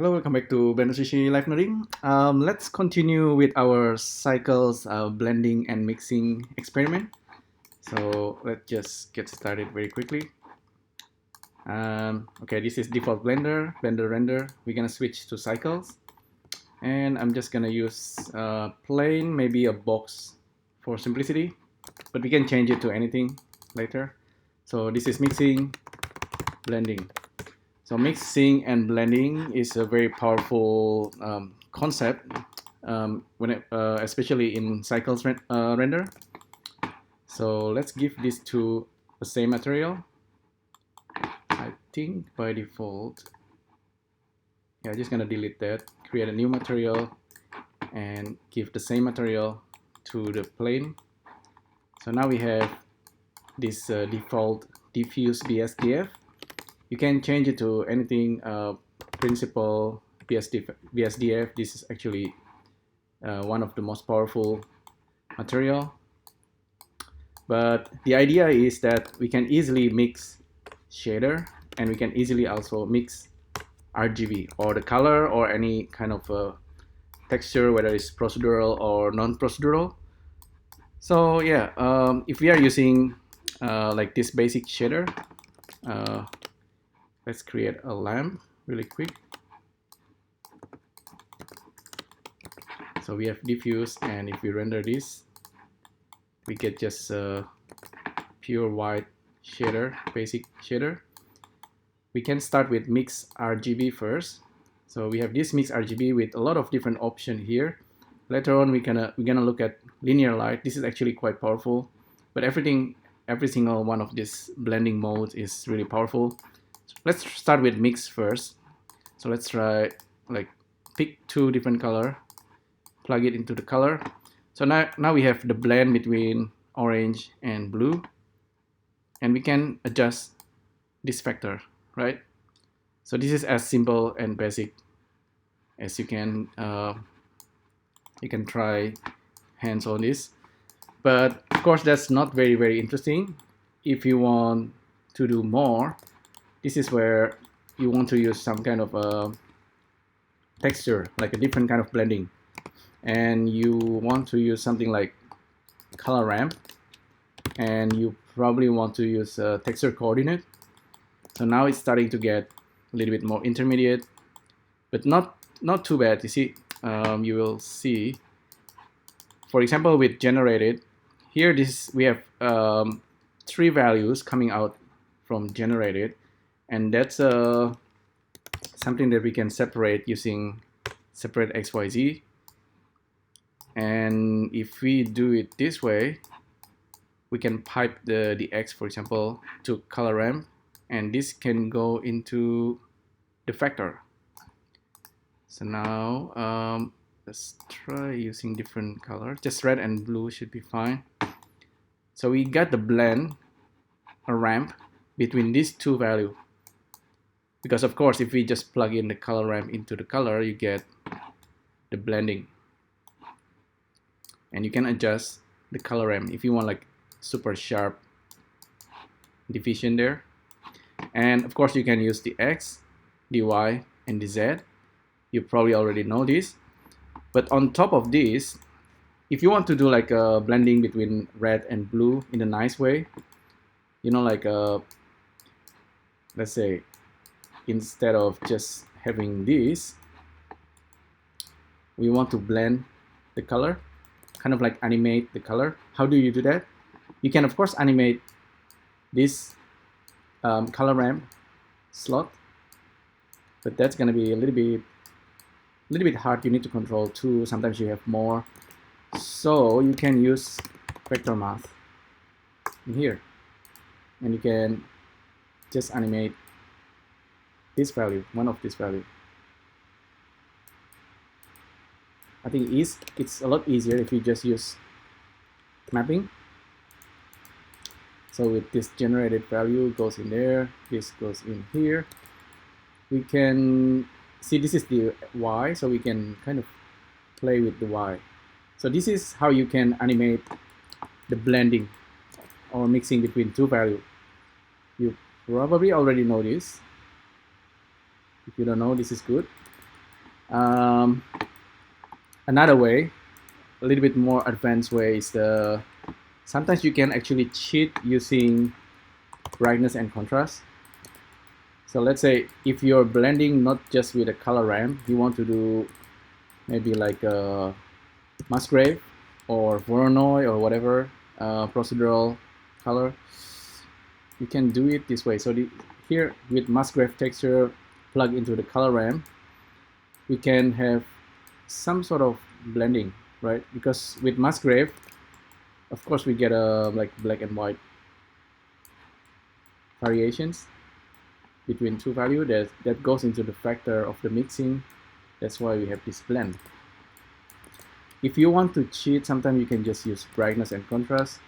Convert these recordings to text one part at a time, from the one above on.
Hello, welcome back to Blender CC Live Noding. Let's continue with our cycles blending and mixing experiment. So let's just get started very quickly. Okay, this is default Blender render. We're gonna switch to cycles, and I'm just gonna use plain, maybe a box for simplicity, but we can change it to anything later. So this is mixing, blending. So mixing and blending is a very powerful concept, especially in cycles render. So let's give this to the same material. I think by default, yeah, just gonna delete that, create a new material, and give the same material to the plane. So now we have this default diffuse BSDF. You can change it to anything, principal BSDF. This is actually one of the most powerful material. But the idea is that we can easily mix shader, and we can easily also mix RGB, or the color, or any kind of texture, whether it's procedural or non-procedural. So yeah, if we are using like this basic shader, let's create a lamp really quick. So we have diffuse, and if we render this, we get just a pure white shader, basic shader. We can start with mix RGB first. So we have this mix RGB with a lot of different options here. Later on, we're gonna look at linear light. This is actually quite powerful, but every single one of these blending modes is really powerful. Let's start with mix first. So let's try, like, pick two different color, plug it into the color. So now we have the blend between orange and blue, and we can adjust this factor, right? So this is as simple and basic as you can try hands on this. But of course, that's not very interesting. If you want to do more, this is where you want to use some kind of a texture, like a different kind of blending. And you want to use something like color ramp, and you probably want to use a texture coordinate. So now it's starting to get a little bit more intermediate, but not too bad. You see, you will see, for example, with generated, here we have 3 values coming out from generated. And that's something that we can separate using separate XYZ. And if we do it this way, we can pipe the X, for example, to color ramp, and this can go into the factor. So now let's try using different color. Just red and blue should be fine. So we got the blend, a ramp between these 2 values. Because of course, if we just plug in the color ramp into the color, you get the blending. And you can adjust the color ramp if you want like super sharp division there. And of course, you can use the X, the Y, and the Z. You probably already know this. But on top of this, if you want to do like a blending between red and blue in a nice way, you know, like let's say, instead of just having this, we want to blend the color, kind of like animate the color. How do you do that? You can of course animate this color ramp slot, but that's gonna be a little bit hard. You need to control 2. Sometimes you have more. So you can use vector math in here, and you can just animate this value, one of this value. I think it's a lot easier if you just use mapping. So with this generated value goes in there, this goes in here. We can see this is the Y, so we can kind of play with the Y. So this is how you can animate the blending or mixing between 2 values. You probably already know this. If you don't know, this is good. Another way, a little bit more advanced way, is sometimes you can actually cheat using brightness and contrast. So let's say if you're blending not just with a color ramp, you want to do maybe like a Musgrave or Voronoi or whatever procedural color, you can do it this way. So here with Musgrave texture plug into the color ramp, we can have some sort of blending, right? Because with Musgrave, of course, we get like black and white variations between two values that goes into the factor of the mixing. That's why we have this blend. If you want to cheat, sometimes you can just use brightness and contrast,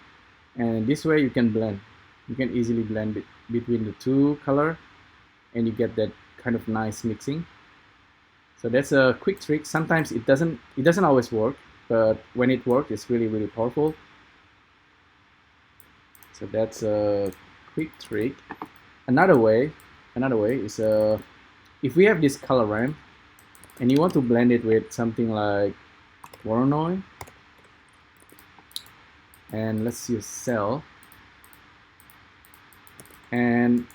and this way you can blend. You can easily blend between the two color, and you get that kind of nice mixing. So that's a quick trick. Sometimes it doesn't always work, but when it works, it's really, really powerful. So that's a quick trick. Another way is if we have this color ramp and you want to blend it with something like Voronoi, and let's use cell. And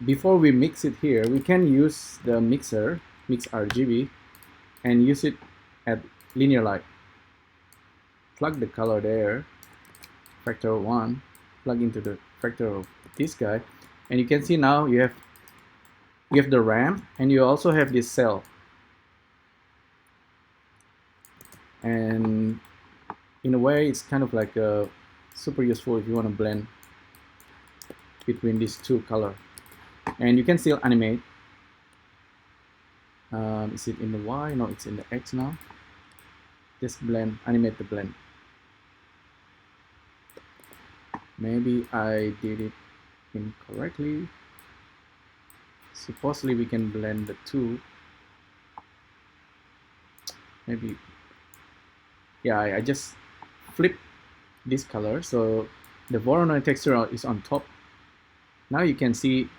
before we mix it here, we can use the mix RGB, and use it at linear light. Plug the color there, factor of 1, plug into the factor of this guy, and you can see now you have the ramp, and you also have this cell. And in a way, it's kind of like super useful if you want to blend between these two colors. And you can still animate. Is it in the Y? No, it's in the X now. Just animate the blend. Maybe I did it incorrectly. Supposedly we can blend the two. Maybe, yeah, I just flip this color, so the Voronoi texture is on top. Now you can see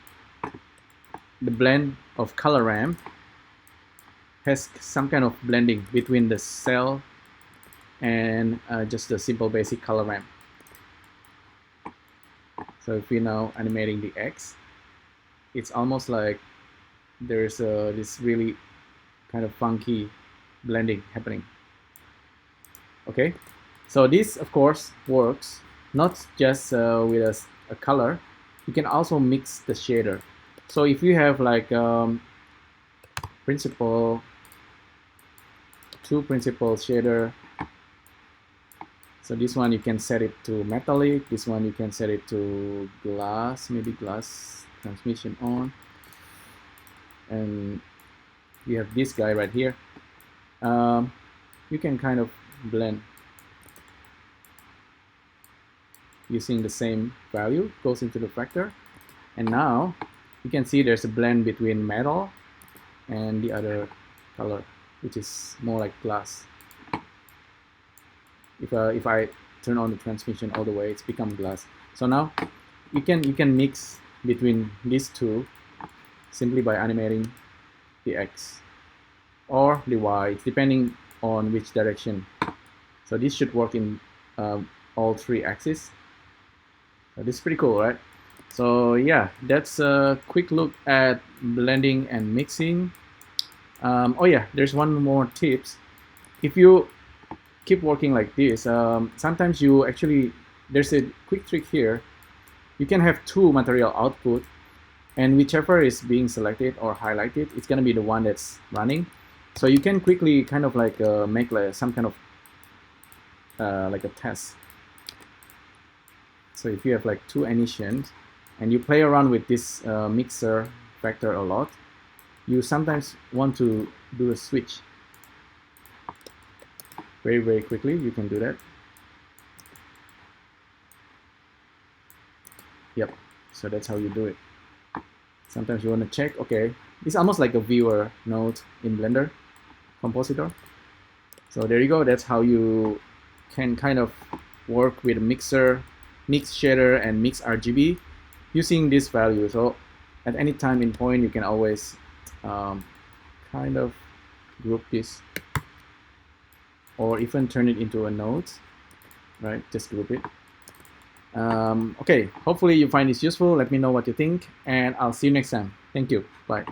the blend of color ramp has some kind of blending between the cell and just the simple basic color ramp. So if we're now animating the X, it's almost like there's this really kind of funky blending happening. Okay, so this of course works not just with a color. You can also mix the shader. So if you have like two principal shader, so this one you can set it to metallic, this one you can set it to glass, maybe glass transmission on, and you have this guy right here. You can kind of blend using the same value, goes into the factor, and now you can see there's a blend between metal and the other color, which is more like glass. If I turn on the transmission all the way, it's become glass. So now you can mix between these two simply by animating the X or the Y. It's depending on which direction. So this should work in all three axes. So this is pretty cool, right? So yeah, that's a quick look at blending and mixing. Oh yeah, there's one more tips. If you keep working like this, sometimes there's a quick trick here. You can have two material output, and whichever is being selected or highlighted, it's gonna be the one that's running. So you can quickly kind of like make like some kind of like a test. So if you have like two emissions and you play around with this mixer factor a lot, you sometimes want to do a switch. Very, very quickly, you can do that. Yep, so that's how you do it. Sometimes you want to check, okay, it's almost like a viewer node in Blender Compositor. So there you go, that's how you can kind of work with a mixer, mix shader, and mix RGB using this value. So at any time in point, you can always kind of group this, or even turn it into a node, right? Just group it. Okay, hopefully you find this useful. Let me know what you think, and I'll see you next time. Thank you. Bye.